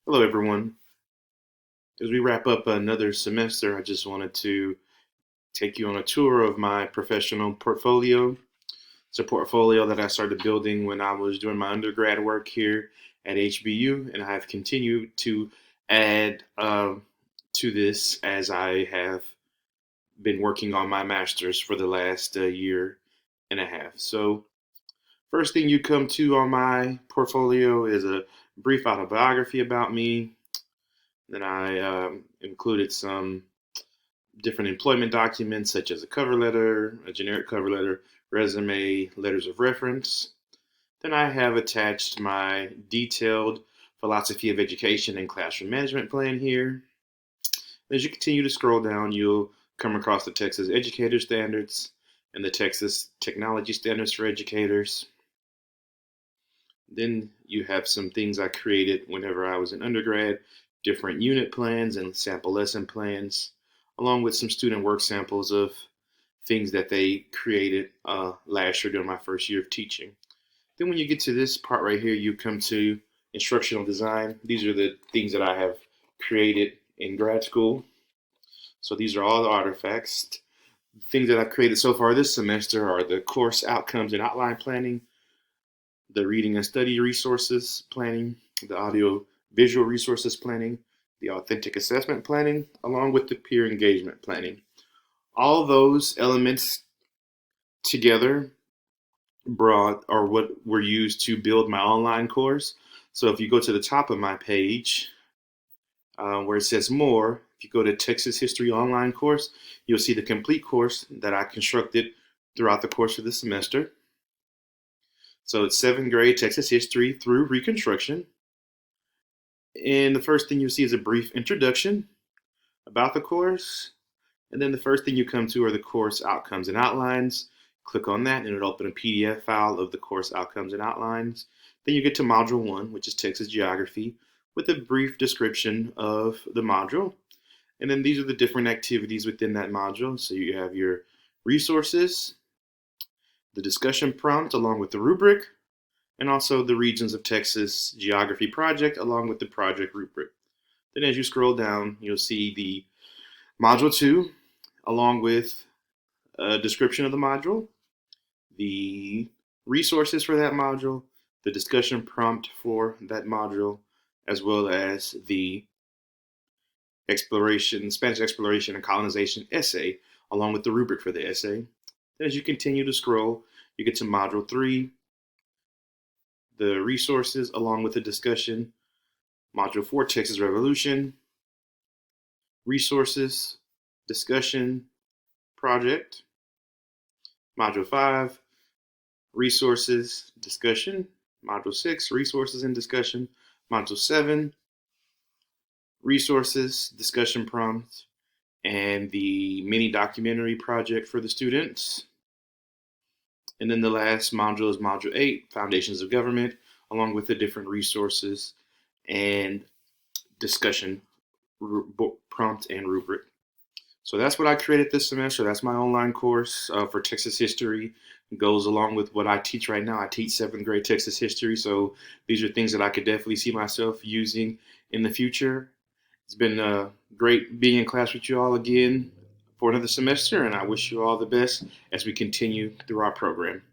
Hello, everyone. As we wrap up another semester, I just wanted to take you on a tour of my professional portfolio. It's a portfolio that I started building when I was doing my undergrad work here at HBU, and I've continued to add to this as I have been working on my master's for the last year and a half. So, first thing you come to on my portfolio is a brief autobiography about me. Then I included some different employment documents such as a cover letter, a generic cover letter, resume, letters of reference. Then I have attached my detailed philosophy of education and classroom management plan here. As you continue to scroll down, you'll come across the Texas Educator Standards and the Texas Technology Standards for Educators. Then you have some things I created whenever I was in undergrad, different unit plans and sample lesson plans, along with some student work samples of things that they created last year during my first year of teaching. Then when you get to this part right here, you come to instructional design. These are the things that I have created in grad school. So these are all the artifacts. Things that I've created so far this semester are the course outcomes and outline planning, the reading and study resources planning, the audio visual resources planning, the authentic assessment planning, along with the peer engagement planning. All those elements together brought or what were used to build my online course. So if you go to the top of my page where it says more, if you go to Texas History Online course, you'll see the complete course that I constructed throughout the course of the semester. So it's 7th grade Texas history through Reconstruction. And the first thing you see is a brief introduction about the course. And then the first thing you come to are the course outcomes and outlines. Click on that and it'll open a PDF file of the course outcomes and outlines. Then you get to Module 1, which is Texas Geography, with a brief description of the module. And then these are the different activities within that module. So you have your resources, the discussion prompt along with the rubric, and also the Regions of Texas Geography project along with the project rubric. Then as you scroll down, you'll see the Module 2 along with a description of the module, the resources for that module, the discussion prompt for that module, as well as the Spanish exploration and colonization essay, along with the rubric for the essay. Then as you continue to scroll, you get to Module 3, the resources along with the discussion, Module 4, Texas Revolution, resources, discussion, project, Module 5, resources, discussion, Module 6, resources and discussion, Module 7, resources, discussion prompt, and the mini documentary project for the students. And then the last module is Module 8, Foundations of Government, along with the different resources and discussion prompt and rubric. So that's what I created this semester. That's my online course for Texas history. It goes along with what I teach right now. I teach 7th grade Texas history. So these are things that I could definitely see myself using in the future. It's been great being in class with you all again for another semester, and I wish you all the best as we continue through our program.